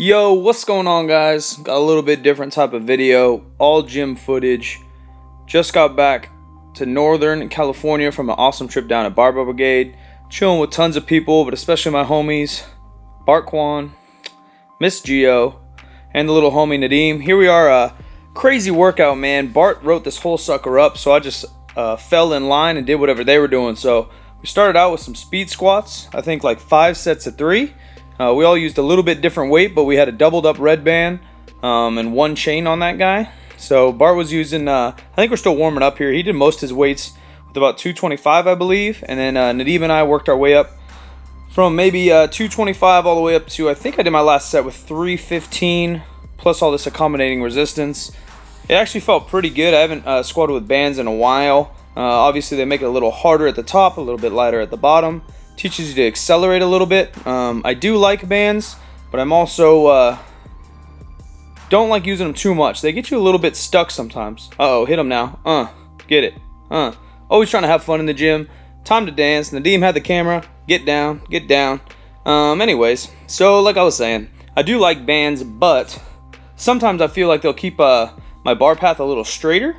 Yo, what's going on, guys? Got a little bit different type of video, all gym footage. Just got back to Northern California from an awesome trip down at Barbell Brigade, chilling with tons of people, but especially my homies, Bart Kwan, Miss Geo, and the little homie Nadim. Here we are, crazy workout, man. Bart wrote this whole sucker up, so I just fell in line and did whatever they were doing. So we started out with some speed squats, I think like 5 sets of 3. We all used a little bit different weight, but we had a doubled up red band and one chain on that guy. So Bart was using, I think we're still warming up here. He did most of his weights with about 225, I believe. And then Nadim and I worked our way up from maybe 225 all the way up to, I think I did my last set with 315, plus all this accommodating resistance. It actually felt pretty good. I haven't squatted with bands in a while. Obviously, they make it a little harder at the top, a little bit lighter at the bottom. Teaches you to accelerate a little bit. I do like bands, but I'm also don't like using them too much. They get you a little bit stuck sometimes. Uh-oh, hit them now. Get it. Always trying to have fun in the gym. Time to dance. Nadim had the camera. Get down, get down. Anyways, so like I was saying, I do like bands, but sometimes I feel like they'll keep my bar path a little straighter.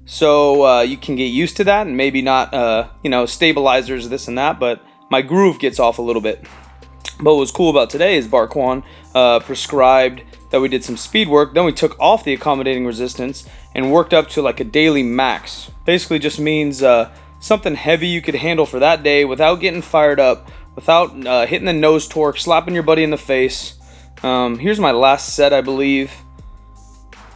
So you can get used to that, and maybe not, stabilizers, this and that, but my groove gets off a little bit. But what was cool about today is Bart Kwan prescribed that we did some speed work. Then we took off the accommodating resistance and worked up to like a daily max. Basically just means something heavy you could handle for that day without getting fired up, without hitting the nose torque, slapping your buddy in the face. Here's my last set, I believe.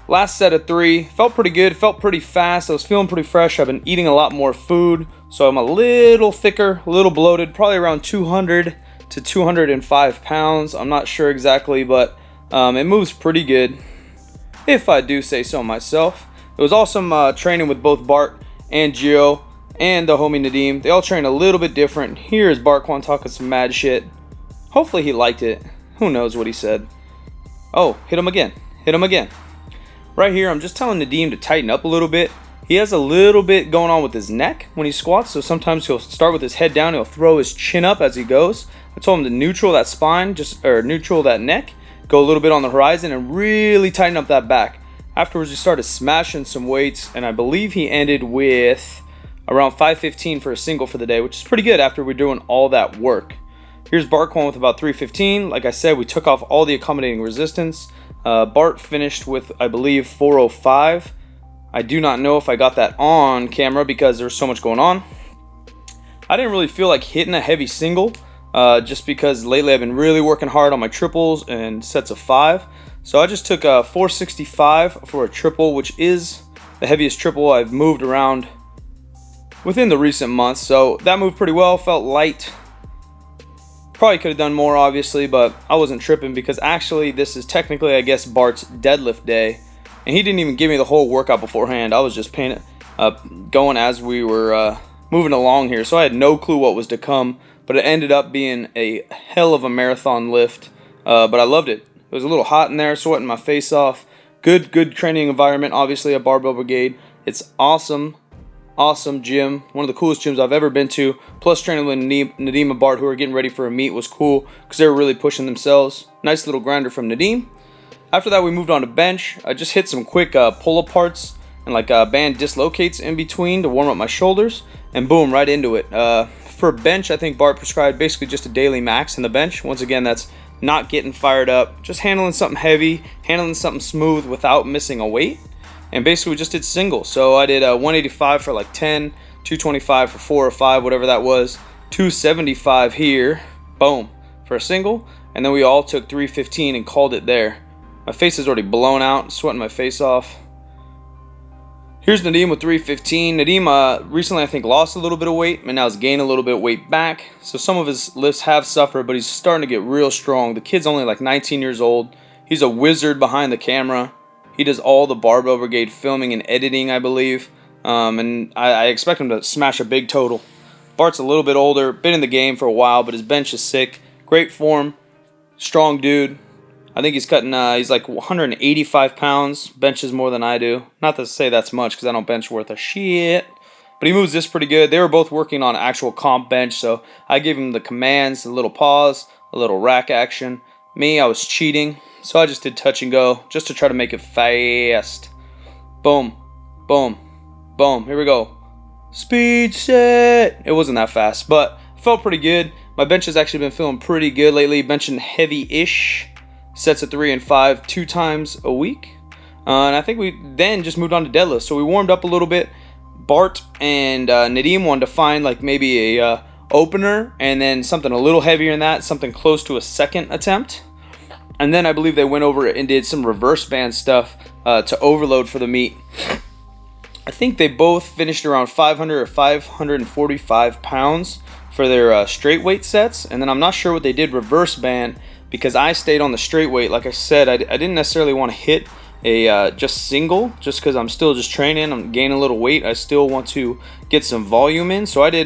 Last set of 3. Felt pretty good, felt pretty fast. I was feeling pretty fresh. I've been eating a lot more food, so I'm a little thicker, a little bloated, probably around 200 to 205 pounds. I'm not sure exactly, but it moves pretty good, if I do say so myself. It was awesome training with both Bart and Gio and the homie Nadim. They all train a little bit different. Here is Bart Kwan talking some mad shit. Hopefully he liked it. Who knows what he said. Oh, hit him again. Hit him again. Right here, I'm just telling Nadim to tighten up a little bit. He has a little bit going on with his neck when he squats, so sometimes he'll start with his head down, he'll throw his chin up as he goes. I told him to neutral that spine, neutral that neck, go a little bit on the horizon, and really tighten up that back. Afterwards, he started smashing some weights, and I believe he ended with around 515 for a single for the day, which is pretty good after we're doing all that work. Here's Bart Kwan with about 315. Like I said, we took off all the accommodating resistance. Bart finished with, I believe, 405. I do not know if I got that on camera because there's so much going on. I didn't really feel like hitting a heavy single just because lately I've been really working hard on my triples and sets of 5. So I just took 465 for a triple, which is the heaviest triple I've moved around within the recent months. So that moved pretty well, felt light. Probably could have done more, obviously, but I wasn't tripping because actually this is technically, I guess, Bart's deadlift day. And he didn't even give me the whole workout beforehand. I was just going as we were moving along here. So I had no clue what was to come, but it ended up being a hell of a marathon lift. But I loved it. It was a little hot in there, sweating my face off. Good training environment, obviously, at Barbell Brigade. It's awesome. Awesome gym, one of the coolest gyms I've ever been to. Plus training with Nadim and Bart, who are getting ready for a meet, was cool because they were really pushing themselves. Nice little grinder from Nadim. After that, we moved on to bench. I just hit some quick pull aparts and like band dislocates in between to warm up my shoulders, and boom, right into it. For bench, I think Bart prescribed basically just a daily max in the bench. Once again, that's not getting fired up, just handling something heavy, handling something smooth without missing a weight. And basically we just did singles. So I did 185 for like 10, 225 for 4 or 5, whatever that was, 275 here, boom, for a single. And then we all took 315 and called it there. My face is already blown out, sweating my face off. Here's Nadim with 315. Nadim recently, I think, lost a little bit of weight and now is gaining a little bit of weight back. So some of his lifts have suffered, but he's starting to get real strong. The kid's only like 19 years old. He's a wizard behind the camera. He does all the Barbell Brigade filming and editing, I believe. And I expect him to smash a big total. Bart's a little bit older, been in the game for a while, but his bench is sick. Great form, strong dude. I think he's cutting, he's like 185 pounds, benches more than I do. Not to say that's much, because I don't bench worth a shit. But he moves this pretty good. They were both working on actual comp bench, so I gave him the commands, a little pause, a little rack action. Me, I was cheating, so I just did touch and go just to try to make it fast. Boom, boom, boom. Here we go. Speed set. It wasn't that fast, but felt pretty good. My bench has actually been feeling pretty good lately. Benching heavy-ish sets of 3 and 5 2 times a week. And I think we then just moved on to deadlift. So we warmed up a little bit. Bart and Nadim wanted to find like maybe a opener and then something a little heavier than that, something close to a second attempt. And then I believe they went over and did some reverse band stuff to overload for the meet. I think they both finished around 500 or 545 pounds for their straight weight sets. And then I'm not sure what they did reverse band because I stayed on the straight weight. Like I said, I didn't necessarily want to hit a just single just because I'm still just training. I'm gaining a little weight. I still want to get some volume in. So I did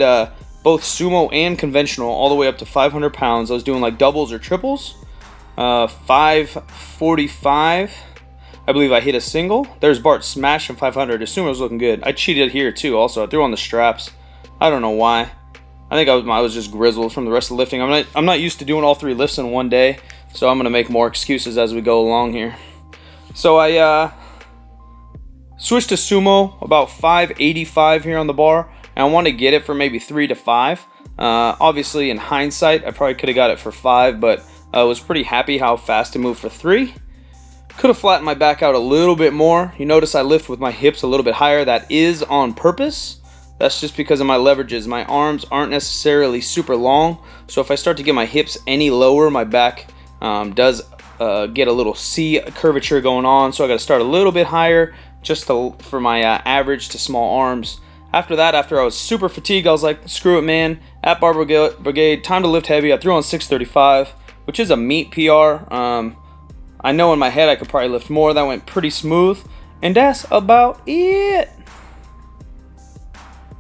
both sumo and conventional all the way up to 500 pounds. I was doing like doubles or triples. 545. I believe I hit a single. There's Bart smashing 500. The sumo was looking good. I cheated here too also. I threw on the straps. I don't know why. I think I was just grizzled from the rest of the lifting. I'm not used to doing all 3 lifts in one day, so I'm going to make more excuses as we go along here. So I switched to sumo, about 585 here on the bar, and I want to get it for maybe 3 to 5. Obviously, in hindsight, I probably could have got it for 5, but I was pretty happy how fast it moved for 3. Could have flattened my back out a little bit more. You notice I lift with my hips a little bit higher. That is on purpose. That's just because of my leverages. My arms aren't necessarily super long, so if I start to get my hips any lower, my back does get a little C curvature going on. So I got to start a little bit higher just for my average to small arms. After that, after I was super fatigued, I was like, screw it, man. At Barbell Brigade, time to lift heavy. I threw on 635, which is a meet PR. I know in my head I could probably lift more. That went pretty smooth. And that's about it.